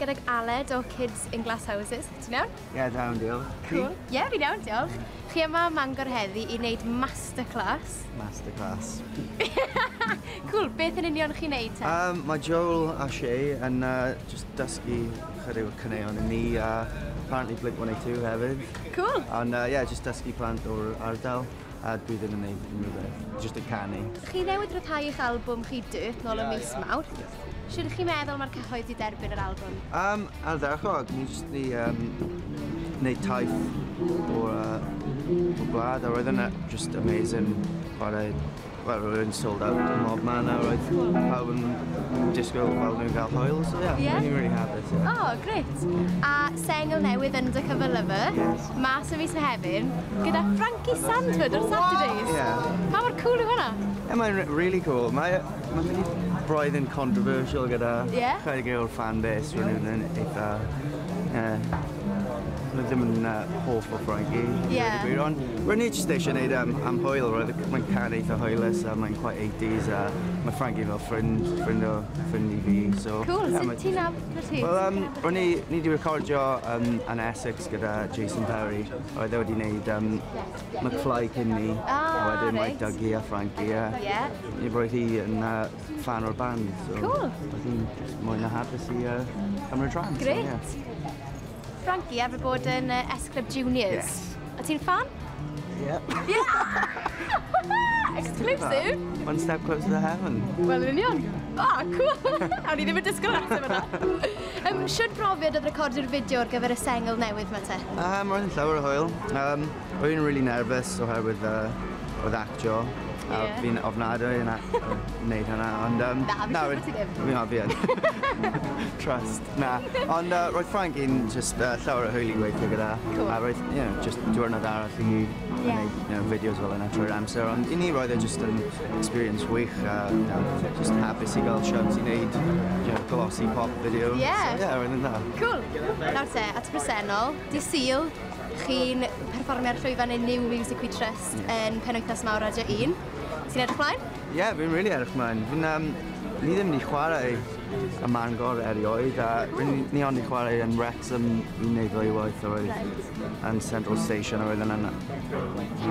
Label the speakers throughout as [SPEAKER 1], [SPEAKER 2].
[SPEAKER 1] gydag Aled o Kids in Glass Houses. Ti'n iawn?
[SPEAKER 2] Ie, dawn, diolch.
[SPEAKER 1] Cool. Ie, fi'n iawn, diolch. Chi yma Mangor heddi i wneud masterclass.
[SPEAKER 2] Masterclass.
[SPEAKER 1] Cool, beth yn union chi'n neud te?
[SPEAKER 2] Mae Joel a Shay yn just dysgu chydig o caneuon i ni, apparently Blink-182 hefyd.
[SPEAKER 1] Cool.
[SPEAKER 2] Ond just dysgu plant o'r ardal. A dwi ddim yn neud unrhyw beth, just yn canu.
[SPEAKER 1] Chi newid rhyddhau eich albwm chi Dirt nôl y mis Mawrth. Sut chi'n meddwl mae'r cyhoedd i derbyn yr albwm?
[SPEAKER 2] Ar ddechrog, ni just ni neud taith o'r blad, a roedd yna just amazing. Wel, roedd yn sold out ym mob man, a roedd pawb yn disgwyl fel nhw'n cael hwyl, so yeah, really hapus.
[SPEAKER 1] Oh, great. A sengl newydd Undercover Lover, mas y mis Mehefin, gyda Frankie Sandford o'r Saturdays. Pa mor cool yw hwnna?
[SPEAKER 2] Mae'n really cool. Mae'n mynd i braidd yn controversial gyda chydig o'r fanbase, rwy'n nhw'n eitha... Roedd ddim yn hoff o Frankie, ond rwy'n ni jyst eisiau gwneud am hwyl, mae'n can eitha hwylus, mae'n quite 80s, a mae Frankie fel ffrind i fi, so...
[SPEAKER 1] Cool, sut ti'n nabod ti?
[SPEAKER 2] Wel, rwy'n ni wedi recordio yn Essex gyda Jason Perry, roedd e wedi gwneud McFly cyn ni, a wedyn mae Dougie a Frankie, a roedd hi yn fan o'r band, so...
[SPEAKER 1] Cool.
[SPEAKER 2] Roedd hi'n mwy na hapus i cymryd rhan.
[SPEAKER 1] Great. Frankie, efo bod yn S-Club Juniors. O ti'n fan?
[SPEAKER 2] Yep.
[SPEAKER 1] Exclusive?
[SPEAKER 2] One step closer to heaven.
[SPEAKER 1] Wel, yn union. Cool. Awn i ddim yn disgwyl ateb yna. Siwr brofiad oedd recordio'r fideo ar gyfer y sengl newydd ma te?
[SPEAKER 2] Roedd yn llawer o hwyl. Roedd yn really nervous oherwydd oedd actio. Fi'n ofnadwy yn wneud hynna, ond...
[SPEAKER 1] Na, fi'n
[SPEAKER 2] fi yn. Trust, na. Ond roedd Frankie'n just llawer o hwyl i gweithio gyda. A roedd, just diwrnod arall i wneud fideos fel yna trwy'r amser. Ond i ni roedd e just yn experience wych, just hapus i gael siawns i wneud glossy pop video. So, roedd yn dda. Cool.
[SPEAKER 1] Nawr te, at bresennol, di Sul, chi'n perfformio'r llwyfan yn New Music We Trust yn Penwythnos Mawr Radio1. Ti'n edrych mlaen?
[SPEAKER 2] Ie, fi'n really edrych mlaen. Ni ddim wedi chwarae y Mangor erioed, a ni ond wedi chwarae yn Wrexham i wneud ddwywaith, a roedd yn Central Station, a roedd yn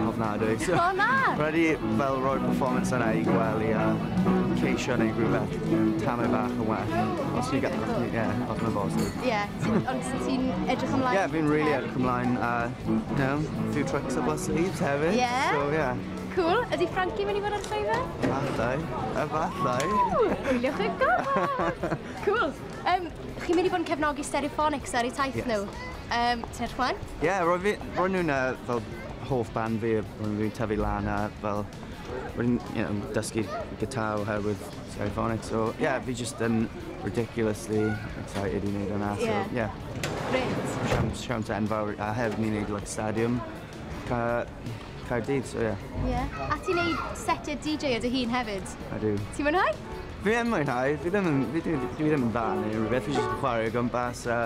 [SPEAKER 2] ofnadwy.
[SPEAKER 1] O na!
[SPEAKER 2] Roedd i fel roi'r performance yna i gwely a ceisio neu rhywbeth tamau bach yn well. Os ti'n gael, os mae'n bosib.
[SPEAKER 1] Ond ti'n edrych ymlaen?
[SPEAKER 2] Ie, fi'n really edrych ymlaen, a few tricks up our sleeves hefyd. So,
[SPEAKER 1] Cool. Ydy Frankie mynd i fod ar llwyfan?
[SPEAKER 2] Efallai.
[SPEAKER 1] Wyliwch y gofod! Cool. Chi'n mynd i fod yn cefnogi Stereophonics ar eu taith nhw? Ti'n edrych mlaen?
[SPEAKER 2] Ie, roedd nhw'n fel hoff band fi, roedd nhw'n tyfu lan a fel roedd dysgu gitar oherwydd Stereophonics. So, fi just yn ridiculously excited i wneud hwnna. So,
[SPEAKER 1] Great.
[SPEAKER 2] Siawns enfawr, a hefyd ni'n wneud stadium. Caerdydd, so
[SPEAKER 1] A ti'n neud setiau DJ o dy hun hefyd?
[SPEAKER 2] Ydw.
[SPEAKER 1] Ti'n mwynhau?
[SPEAKER 2] Fi yn mwynhau, dwi ddim yn dda neu rhywbeth, fi jyst yn chwarae o gwmpas a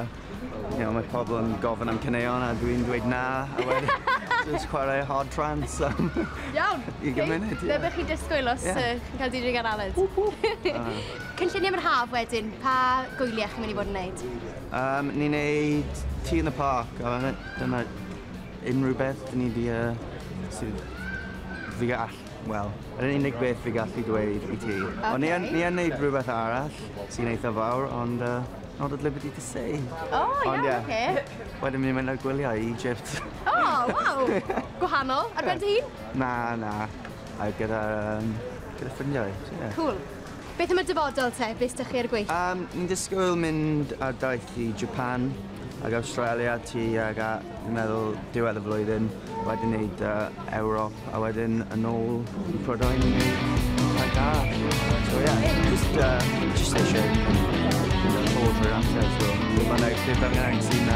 [SPEAKER 2] mae pobl yn gofyn am caneuon a dwi'n dweud na, a wedyn jyst chwarae hard trance am
[SPEAKER 1] Iawn!
[SPEAKER 2] 20 munud.
[SPEAKER 1] Be bych chi disgwyl os chi'n cael DJ gan Aled? Cynlluniau am yr haf wedyn, pa gwyliau chi'n mynd i fod yn neud?
[SPEAKER 2] Ni'n neud Tea in the Park, a dyna unrhyw beth ni wedi fi gall, wel, yr unig beth fi gallu dweud i ti. Ond ni yn neud rhywbeth arall sy'n eitha fawr, ond not at liberty to say. Wedyn mi'n mynd ar gwyliau i Egypt.
[SPEAKER 1] Wow! Gwahanol? Ar ben dy hun?
[SPEAKER 2] Na. A gyda ffrindiau.
[SPEAKER 1] Cool. Beth am y dyfodol te? Beth ydych chi ar y gweithio?
[SPEAKER 2] Ni'n disgwyl mynd ar daith i Japan ag Australia ag dwi'n meddwl diwedd y flwyddyn, wedyn wneud Ewrop, a wedyn yn ôl i Prydain i wneud ag da. So just eisiau bod drwy'r amser, so bydd angen sy'n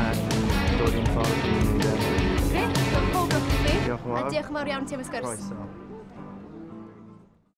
[SPEAKER 2] dod i'n ffordd i wneud.
[SPEAKER 1] Gret, pob lwc i chi.
[SPEAKER 2] Diolch yn fawr.
[SPEAKER 1] A diolch yn fawr iawn ti am y sgwrs.
[SPEAKER 2] Croeso.